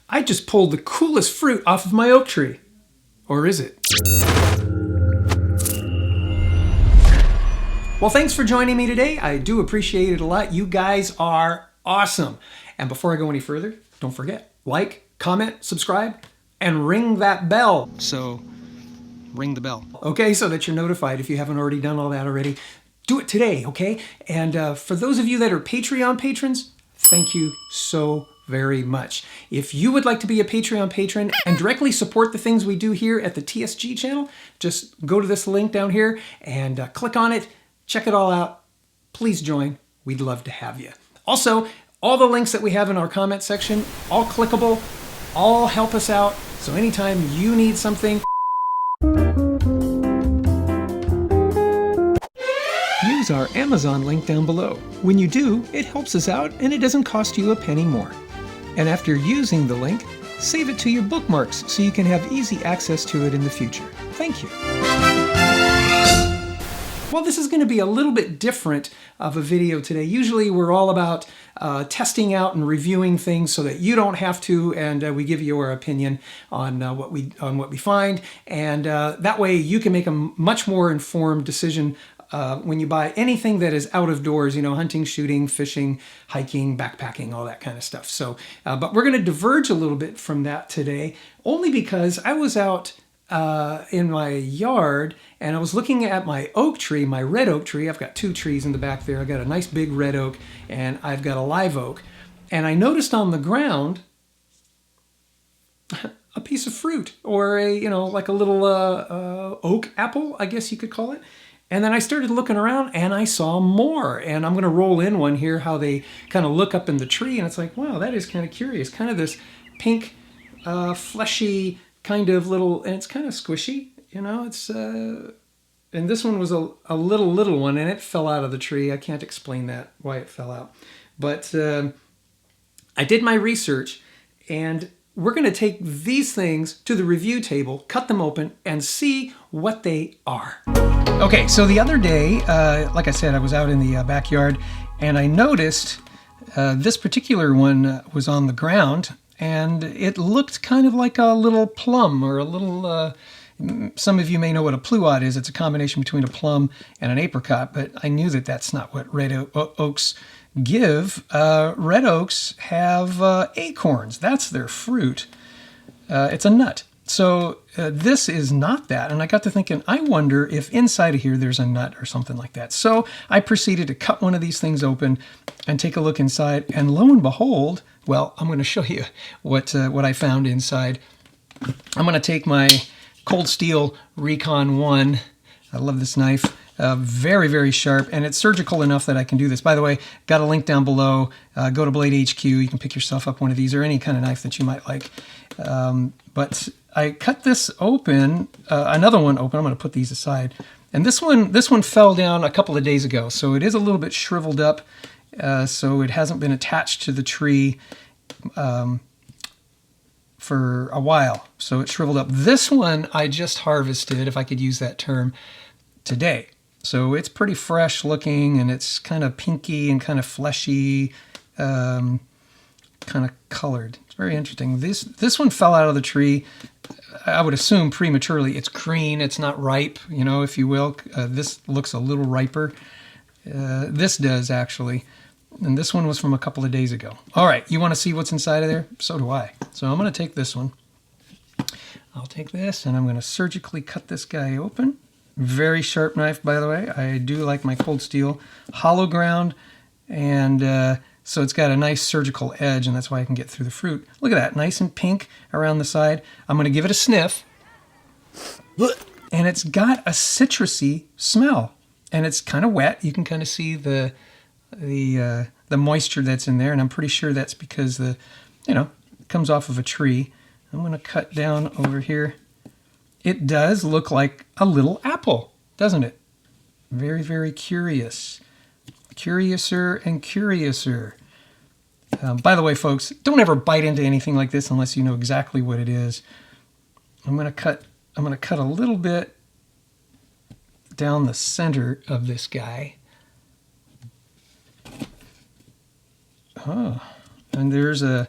I just pulled the coolest fruit off of my oak tree. Or is it? Well, thanks for joining me today. I do appreciate it a lot. You guys are awesome. And before I go any further, don't forget, like, comment, subscribe, and ring that bell. So, ring the bell. Okay, so that you're notified if you haven't already done all that already. Do it today, okay? And for those of you that are Patreon patrons, thank you so very much. If you would like to be a Patreon patron and directly support the things we do here at the TSG channel, just go to this link down here and click on it. Check it all out. Please join. We'd love to have you. Also, all the links that we have in our comment section, all clickable, all help us out. So anytime you need something, use our Amazon link down below. When you do, it helps us out and it doesn't cost you a penny more. And after using the link, save it to your bookmarks so you can have easy access to it in the future. Thank you. Well, this is going to be a little bit different of a video today. Usually we're all about testing out and reviewing things so that you don't have to, and we give you our opinion on what we find, and that way you can make a much more informed decision when you buy anything that is out of doors, you know, hunting, shooting, fishing, hiking, backpacking, all that kind of stuff. So, but we're going to diverge a little bit from that today, only because I was out in my yard and I was looking at my oak tree, my red oak tree. I've got two trees in the back there. I've got a nice big red oak and I've got a live oak. And I noticed on the ground a piece of fruit, or a, you know, like a little oak apple, I guess you could call it. And then I started looking around and I saw more. And I'm going to roll in one here, how they kind of look up in the tree. And it's like, wow, that is kind of curious. Kind of this pink, fleshy kind of little, and it's kind of squishy, you know. It's and this one was a little one, and it fell out of the tree. I can't explain that, why it fell out. But I did my research, and we're going to take these things to the review table, cut them open, and see what they are. Okay, so the other day, like I said, I was out in the backyard, and I noticed this particular one was on the ground, and it looked kind of like a little plum, or a little, some of you may know what a pluot is. It's a combination between a plum and an apricot, but I knew that that's not what red oaks give. Red oaks have acorns. That's their fruit. It's a nut. So this is not that. And I got to thinking, I wonder if inside of here there's a nut or something like that. So I proceeded to cut one of these things open and take a look inside. And lo and behold, well, I'm going to show you what I found inside. I'm going to take my Cold Steel Recon 1. I love this knife. Very, very sharp, and it's surgical enough that I can do this. By the way, got a link down below. Go to Blade HQ. You can pick yourself up one of these, or any kind of knife that you might like. But I cut this open, another one open. I'm going to put these aside. And this one fell down a couple of days ago, so it is a little bit shriveled up. So it hasn't been attached to the tree for a while. So it shriveled up. This one I just harvested, if I could use that term, today. So it's pretty fresh looking, and it's kind of pinky and kind of fleshy, kind of colored. It's very interesting. This one fell out of the tree, I would assume prematurely. It's green, it's not ripe, you know, if you will. This looks a little riper. This does, actually. And this one was from a couple of days ago. All right, you want to see what's inside of there? So do I. So I'm going to take this one. I'll take this, and I'm going to surgically cut this guy open. Very sharp knife, by the way. I do like my Cold Steel. Hollow ground, and so it's got a nice surgical edge, and that's why I can get through the fruit. Look at that, nice and pink around the side. I'm going to give it a sniff, and it's got a citrusy smell, and it's kind of wet. You can kind of see the moisture that's in there, and I'm pretty sure that's because it comes off of a tree. I'm going to cut down over here. It does look like a little apple, doesn't it? Very, very curious. Curiouser and curiouser. By the way, folks, don't ever bite into anything like this unless you know exactly what it is. I'm going to cut a little bit down the center of this guy. Oh, and there's a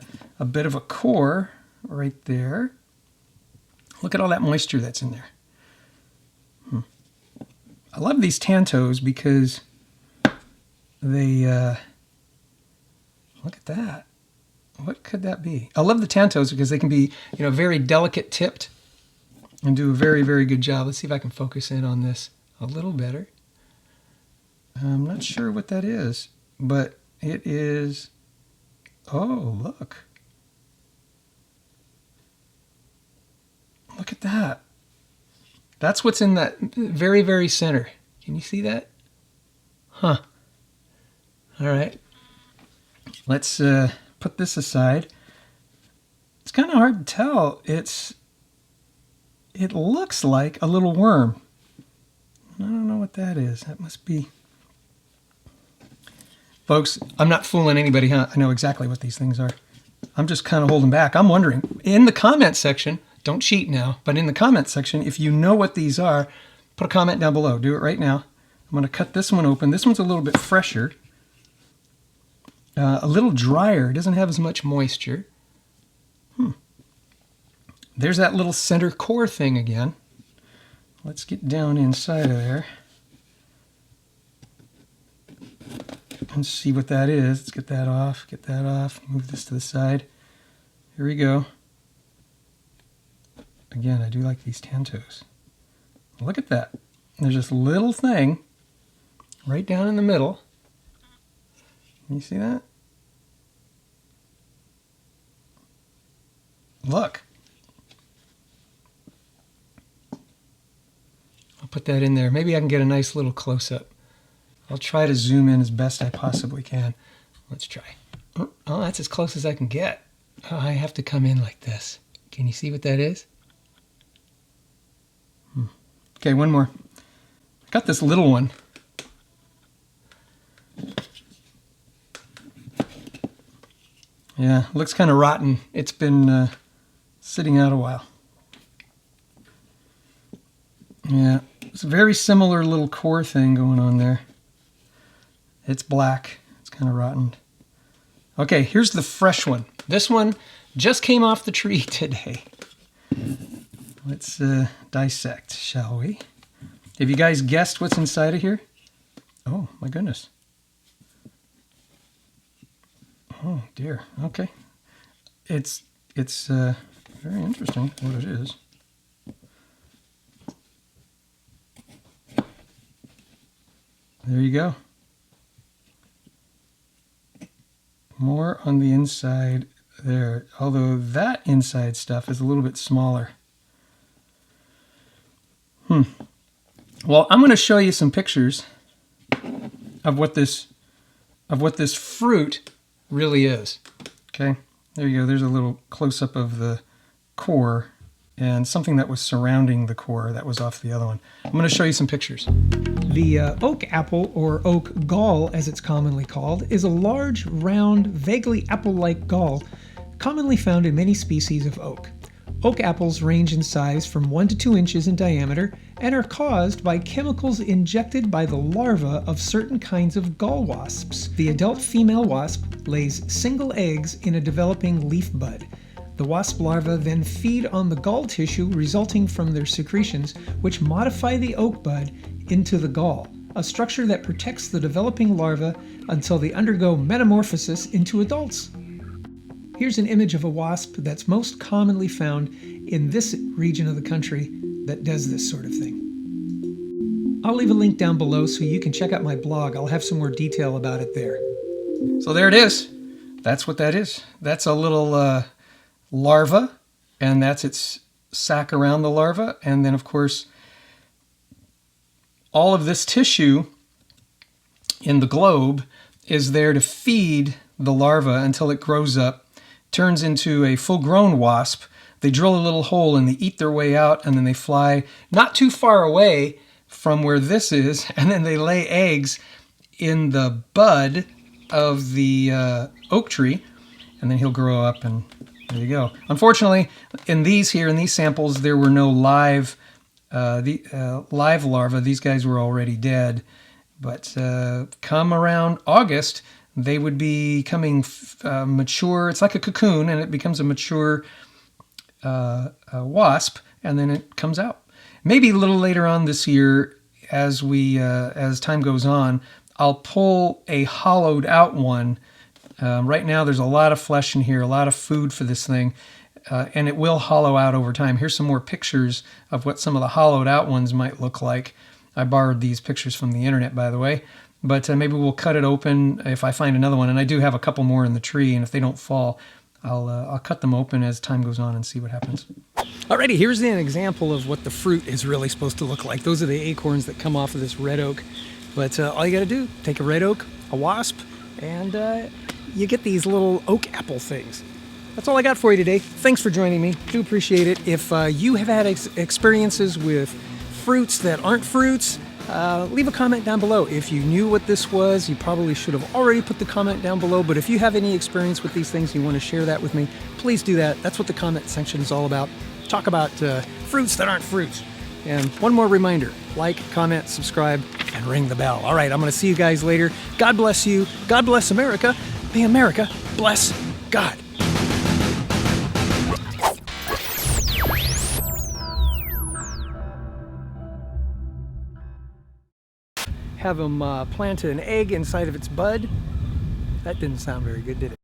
bit of a core right there. Look at all that moisture that's in there. I love these tantos because they, look at that. What could that be? I love the tantos because they can be, very delicate tipped and do a very, very good job. Let's see if I can focus in on this a little better. I'm not sure what that is, but it is, oh, look. Look at that. That's what's in that very, very center. Can you see that? Huh. All right. Let's put this aside. It's kind of hard to tell. It looks like a little worm. I don't know what that is. That must be... Folks, I'm not fooling anybody, huh? I know exactly what these things are. I'm just kind of holding back. I'm wondering, in the comment section, don't cheat now, but in the comment section, if you know what these are, put a comment down below. Do it right now. I'm going to cut this one open. This one's a little bit fresher. A little drier. It doesn't have as much moisture. There's that little center core thing again. Let's get down inside of there and see what that is. Let's get that off, move this to the side. Here we go. Again, I do like these tantos. Look at that. There's this little thing right down in the middle. Can you see that? Look. I'll put that in there. Maybe I can get a nice little close-up. I'll try to zoom in as best I possibly can. Let's try. Oh, that's as close as I can get. Oh, I have to come in like this. Can you see what that is? Okay, one more. I got this little one. Yeah, looks kind of rotten. It's been sitting out a while. Yeah, it's a very similar little core thing going on there. It's black. It's kind of rotten. Okay, here's the fresh one. This one just came off the tree today. Let's dissect, shall we? Have you guys guessed what's inside of here? Oh, my goodness. Oh, dear. Okay. It's very interesting what it is. There you go. More on the inside there, although that inside stuff is a little bit smaller. Well, I'm going to show you some pictures of what this fruit really is. Okay, there you go. There's a little close-up of the core and something that was surrounding the core that was off the other one. I'm going to show you some pictures. The oak apple, or oak gall as it's commonly called, is a large, round, vaguely apple-like gall commonly found in many species of oak. Oak apples range in size from 1 to 2 inches in diameter and are caused by chemicals injected by the larvae of certain kinds of gall wasps. The adult female wasp lays single eggs in a developing leaf bud. The wasp larvae then feed on the gall tissue resulting from their secretions, which modify the oak bud into the gall, a structure that protects the developing larvae until they undergo metamorphosis into adults. Here's an image of a wasp that's most commonly found in this region of the country that does this sort of thing. I'll leave a link down below so you can check out my blog. I'll have some more detail about it there. So there it is. That's what that is. That's a little larva, and that's its sac around the larva. And then, of course, all of this tissue in the globe is there to feed the larva until it grows up, turns into a full-grown wasp. They drill a little hole and they eat their way out, and then they fly not too far away from where this is, and then they lay eggs in the bud of the oak tree, and then he'll grow up, and there you go. Unfortunately, in these samples, there were no live larvae. These guys were already dead. But come around August, they would be coming mature. It's like a cocoon, and it becomes a mature wasp, and then it comes out. Maybe a little later on this year, as time goes on, I'll pull a hollowed out one. Right now there's a lot of flesh in here, a lot of food for this thing, and it will hollow out over time. Here's some more pictures of what some of the hollowed out ones might look like. I borrowed these pictures from the internet, by the way. But maybe we'll cut it open if I find another one. And I do have a couple more in the tree, and if they don't fall, I'll cut them open as time goes on and see what happens. Alrighty, here's an example of what the fruit is really supposed to look like. Those are the acorns that come off of this red oak. But all you got to do, take a red oak, a wasp, and you get these little oak apple things. That's all I got for you today. Thanks for joining me. Do appreciate it. If you have had experiences with fruits that aren't fruits, leave a comment down below. If you knew what this was, you probably should have already put the comment down below. But if you have any experience with these things and you want to share that with me, please do that. That's what the comment section is all about. Talk about fruits that aren't fruits. And one more reminder, like, comment, subscribe, and ring the bell. All right, I'm going to see you guys later. God bless you. God bless America. May America bless God. Have them plant an egg inside of its bud. That didn't sound very good, did it?